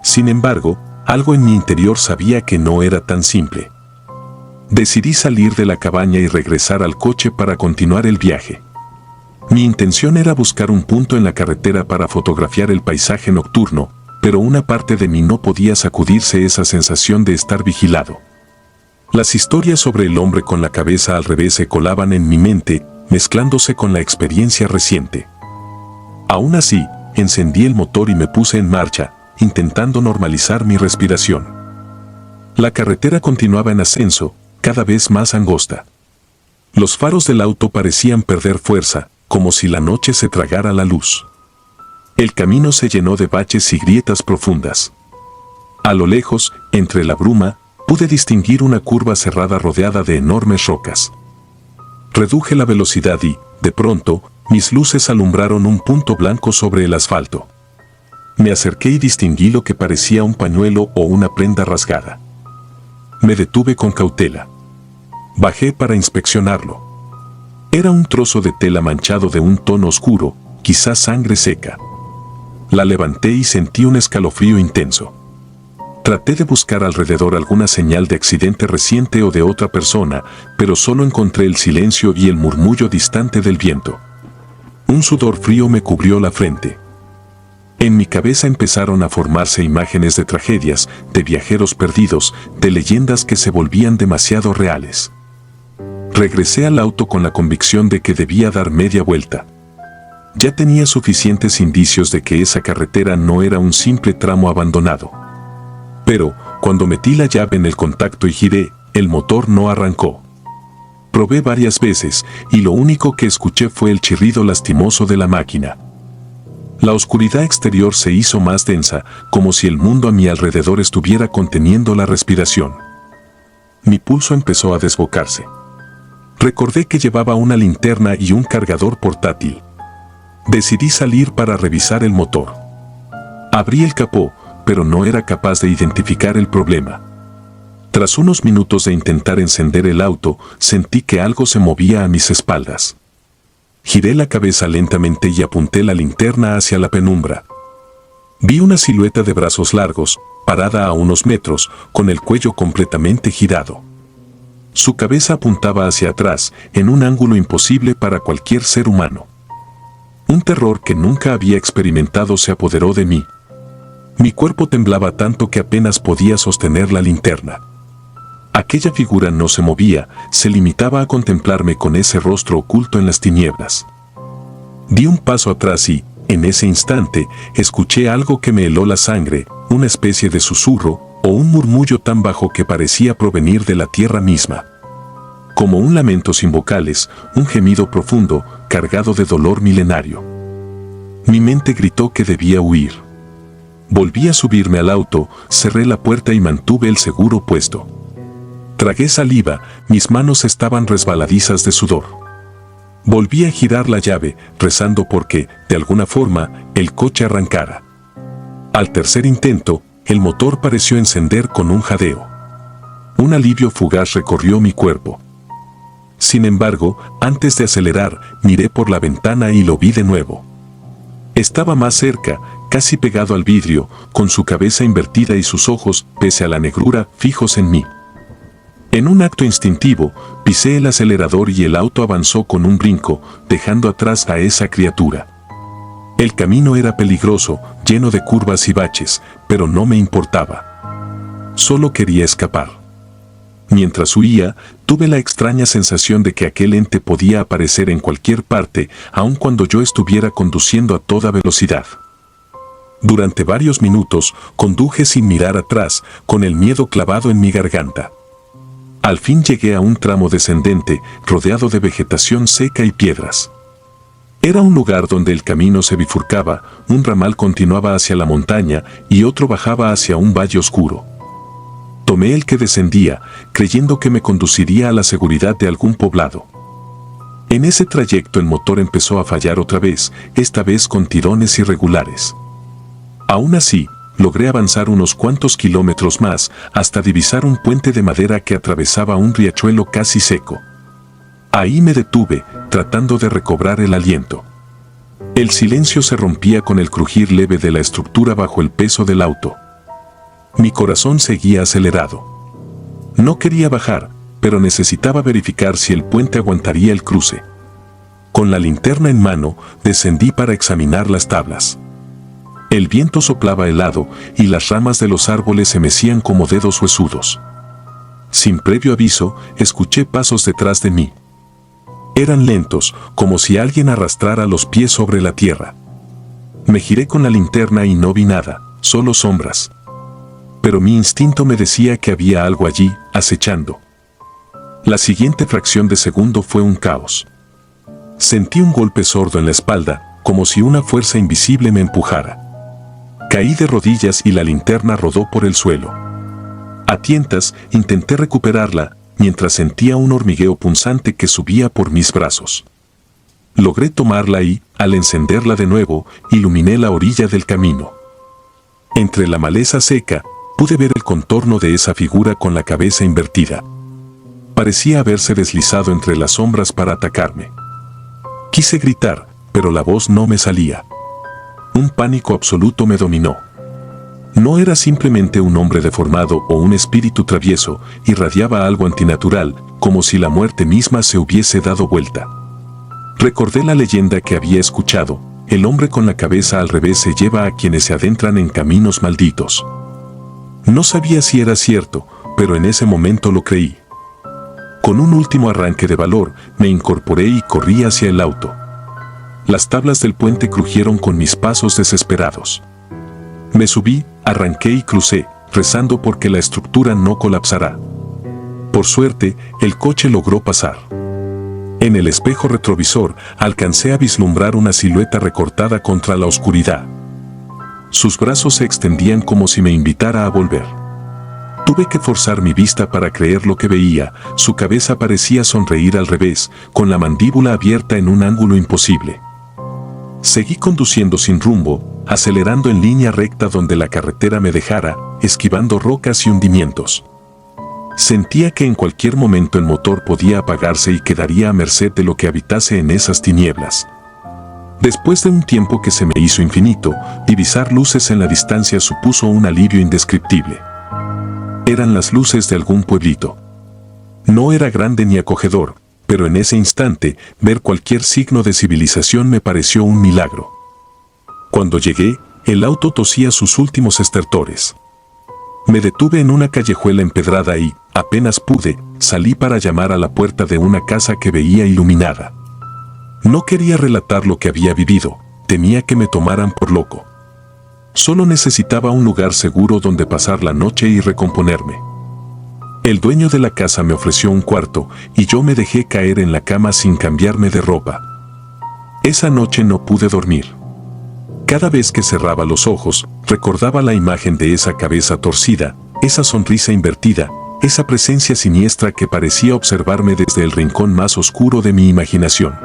Sin embargo, algo en mi interior sabía que no era tan simple. Decidí salir de la cabaña y regresar al coche para continuar el viaje. Mi intención era buscar un punto en la carretera para fotografiar el paisaje nocturno, pero una parte de mí no podía sacudirse esa sensación de estar vigilado. Las historias sobre el hombre con la cabeza al revés se colaban en mi mente, mezclándose con la experiencia reciente. Aún así, encendí el motor y me puse en marcha, intentando normalizar mi respiración. La carretera continuaba en ascenso, cada vez más angosta. Los faros del auto parecían perder fuerza, como si la noche se tragara la luz. El camino se llenó de baches y grietas profundas. A lo lejos, entre la bruma, pude distinguir una curva cerrada rodeada de enormes rocas. Reduje la velocidad y, de pronto, mis luces alumbraron un punto blanco sobre el asfalto. Me acerqué y distinguí lo que parecía un pañuelo o una prenda rasgada. Me detuve con cautela. Bajé para inspeccionarlo. Era un trozo de tela manchado de un tono oscuro, quizás sangre seca. La levanté y sentí un escalofrío intenso. Traté de buscar alrededor alguna señal de accidente reciente o de otra persona, pero solo encontré el silencio y el murmullo distante del viento. Un sudor frío me cubrió la frente. En mi cabeza empezaron a formarse imágenes de tragedias, de viajeros perdidos, de leyendas que se volvían demasiado reales. Regresé al auto con la convicción de que debía dar media vuelta. Ya tenía suficientes indicios de que esa carretera no era un simple tramo abandonado. Pero, cuando metí la llave en el contacto y giré, el motor no arrancó. Probé varias veces, y lo único que escuché fue el chirrido lastimoso de la máquina. La oscuridad exterior se hizo más densa, como si el mundo a mi alrededor estuviera conteniendo la respiración. Mi pulso empezó a desbocarse. Recordé que llevaba una linterna y un cargador portátil. Decidí salir para revisar el motor. Abrí el capó, pero no era capaz de identificar el problema. Tras unos minutos de intentar encender el auto, sentí que algo se movía a mis espaldas. Giré la cabeza lentamente y apunté la linterna hacia la penumbra. Vi una silueta de brazos largos, parada a unos metros, con el cuello completamente girado. Su cabeza apuntaba hacia atrás, en un ángulo imposible para cualquier ser humano. Un terror que nunca había experimentado se apoderó de mí. Mi cuerpo temblaba tanto que apenas podía sostener la linterna. Aquella figura no se movía, se limitaba a contemplarme con ese rostro oculto en las tinieblas. Di un paso atrás y, en ese instante, escuché algo que me heló la sangre, una especie de susurro, o un murmullo tan bajo que parecía provenir de la tierra misma. Como un lamento sin vocales, un gemido profundo, cargado de dolor milenario. Mi mente gritó que debía huir. Volví a subirme al auto, cerré la puerta y mantuve el seguro puesto. Tragué saliva, mis manos estaban resbaladizas de sudor. Volví a girar la llave, rezando porque, de alguna forma, el coche arrancara. Al tercer intento, el motor pareció encender con un jadeo. Un alivio fugaz recorrió mi cuerpo. Sin embargo, antes de acelerar, miré por la ventana y lo vi de nuevo. Estaba más cerca, casi pegado al vidrio, con su cabeza invertida y sus ojos, pese a la negrura, fijos en mí. En un acto instintivo, pisé el acelerador y el auto avanzó con un brinco, dejando atrás a esa criatura. El camino era peligroso, lleno de curvas y baches, pero no me importaba. Solo quería escapar. Mientras huía, tuve la extraña sensación de que aquel ente podía aparecer en cualquier parte, aun cuando yo estuviera conduciendo a toda velocidad. Durante varios minutos, conduje sin mirar atrás, con el miedo clavado en mi garganta. Al fin llegué a un tramo descendente, rodeado de vegetación seca y piedras. Era un lugar donde el camino se bifurcaba, un ramal continuaba hacia la montaña y otro bajaba hacia un valle oscuro. Tomé el que descendía, creyendo que me conduciría a la seguridad de algún poblado. En ese trayecto el motor empezó a fallar otra vez, esta vez con tirones irregulares. Aún así, logré avanzar unos cuantos kilómetros más hasta divisar un puente de madera que atravesaba un riachuelo casi seco. Ahí me detuve, tratando de recobrar el aliento. El silencio se rompía con el crujir leve de la estructura bajo el peso del auto. Mi corazón seguía acelerado. No quería bajar, pero necesitaba verificar si el puente aguantaría el cruce. Con la linterna en mano, descendí para examinar las tablas. El viento soplaba helado y las ramas de los árboles se mecían como dedos huesudos. Sin previo aviso, escuché pasos detrás de mí. Eran lentos, como si alguien arrastrara los pies sobre la tierra. Me giré con la linterna y no vi nada, solo sombras. Pero mi instinto me decía que había algo allí, acechando. La siguiente fracción de segundo fue un caos. Sentí un golpe sordo en la espalda, como si una fuerza invisible me empujara. Caí de rodillas y la linterna rodó por el suelo. A tientas, intenté recuperarla, mientras sentía un hormigueo punzante que subía por mis brazos. Logré tomarla y, al encenderla de nuevo, iluminé la orilla del camino. Entre la maleza seca, pude ver el contorno de esa figura con la cabeza invertida. Parecía haberse deslizado entre las sombras para atacarme. Quise gritar, pero la voz no me salía. Un pánico absoluto me dominó. No era simplemente un hombre deformado o un espíritu travieso, irradiaba algo antinatural, como si la muerte misma se hubiese dado vuelta. Recordé la leyenda que había escuchado: el hombre con la cabeza al revés se lleva a quienes se adentran en caminos malditos. No sabía si era cierto, pero en ese momento lo creí. Con un último arranque de valor, me incorporé y corrí hacia el auto. Las tablas del puente crujieron con mis pasos desesperados. Me subí, arranqué y crucé, rezando porque la estructura no colapsara. Por suerte, el coche logró pasar. En el espejo retrovisor, alcancé a vislumbrar una silueta recortada contra la oscuridad. Sus brazos se extendían como si me invitara a volver. Tuve que forzar mi vista para creer lo que veía. Su cabeza parecía sonreír al revés, con la mandíbula abierta en un ángulo imposible. Seguí conduciendo sin rumbo, acelerando en línea recta donde la carretera me dejara, esquivando rocas y hundimientos. Sentía que en cualquier momento el motor podía apagarse y quedaría a merced de lo que habitase en esas tinieblas. Después de un tiempo que se me hizo infinito, divisar luces en la distancia supuso un alivio indescriptible. Eran las luces de algún pueblito. No era grande ni acogedor, pero en ese instante, ver cualquier signo de civilización me pareció un milagro. Cuando llegué, el auto tosía sus últimos estertores. Me detuve en una callejuela empedrada y, apenas pude, salí para llamar a la puerta de una casa que veía iluminada. No quería relatar lo que había vivido, temía que me tomaran por loco. Solo necesitaba un lugar seguro donde pasar la noche y recomponerme. El dueño de la casa me ofreció un cuarto y yo me dejé caer en la cama sin cambiarme de ropa. Esa noche no pude dormir. Cada vez que cerraba los ojos, recordaba la imagen de esa cabeza torcida, esa sonrisa invertida, esa presencia siniestra que parecía observarme desde el rincón más oscuro de mi imaginación.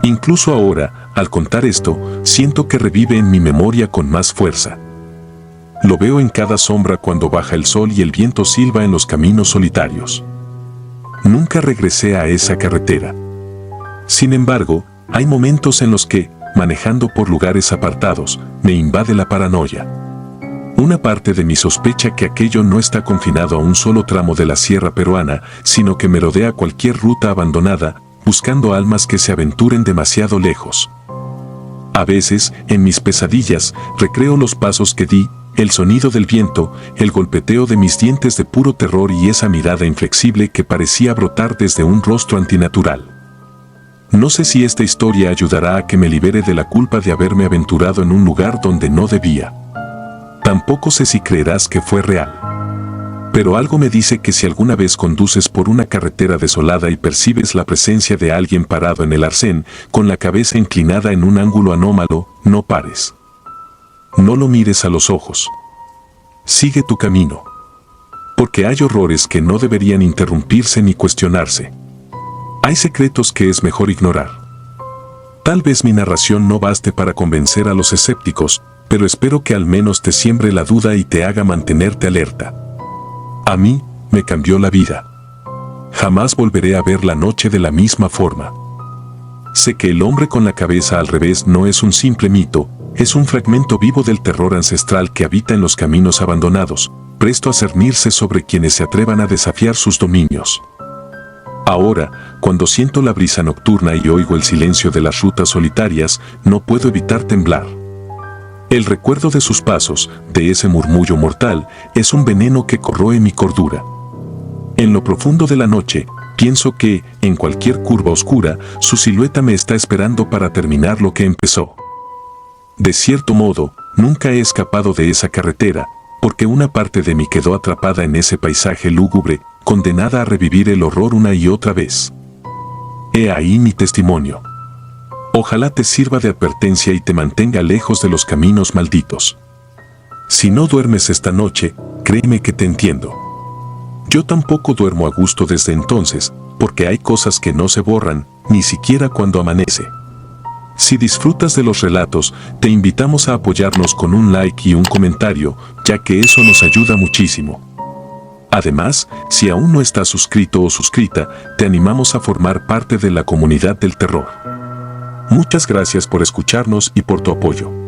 Incluso ahora, al contar esto, siento que revive en mi memoria con más fuerza. Lo veo en cada sombra cuando baja el sol y el viento silba en los caminos solitarios. Nunca regresé a esa carretera. Sin embargo, hay momentos en los que, manejando por lugares apartados, me invade la paranoia. Una parte de mí sospecha que aquello no está confinado a un solo tramo de la sierra peruana, sino que merodea cualquier ruta abandonada, buscando almas que se aventuren demasiado lejos. A veces, en mis pesadillas, recreo los pasos que di, el sonido del viento, el golpeteo de mis dientes de puro terror y esa mirada inflexible que parecía brotar desde un rostro antinatural. No sé si esta historia ayudará a que me libere de la culpa de haberme aventurado en un lugar donde no debía. Tampoco sé si creerás que fue real. Pero algo me dice que si alguna vez conduces por una carretera desolada y percibes la presencia de alguien parado en el arcén, con la cabeza inclinada en un ángulo anómalo, no pares. No lo mires a los ojos. Sigue tu camino. Porque hay horrores que no deberían interrumpirse ni cuestionarse. Hay secretos que es mejor ignorar. Tal vez mi narración no baste para convencer a los escépticos, pero espero que al menos te siembre la duda y te haga mantenerte alerta. A mí, me cambió la vida. Jamás volveré a ver la noche de la misma forma. Sé que el hombre con la cabeza al revés no es un simple mito, es un fragmento vivo del terror ancestral que habita en los caminos abandonados, presto a cernirse sobre quienes se atrevan a desafiar sus dominios. Ahora, cuando siento la brisa nocturna y oigo el silencio de las rutas solitarias, no puedo evitar temblar. El recuerdo de sus pasos, de ese murmullo mortal, es un veneno que corroe mi cordura. En lo profundo de la noche, pienso que, en cualquier curva oscura, su silueta me está esperando para terminar lo que empezó. De cierto modo, nunca he escapado de esa carretera, porque una parte de mí quedó atrapada en ese paisaje lúgubre, condenada a revivir el horror una y otra vez. He ahí mi testimonio. Ojalá te sirva de advertencia y te mantenga lejos de los caminos malditos. Si no duermes esta noche, créeme que te entiendo. Yo tampoco duermo a gusto desde entonces, porque hay cosas que no se borran, ni siquiera cuando amanece. Si disfrutas de los relatos, te invitamos a apoyarnos con un like y un comentario, ya que eso nos ayuda muchísimo. Además, si aún no estás suscrito o suscrita, te animamos a formar parte de la comunidad del terror. Muchas gracias por escucharnos y por tu apoyo.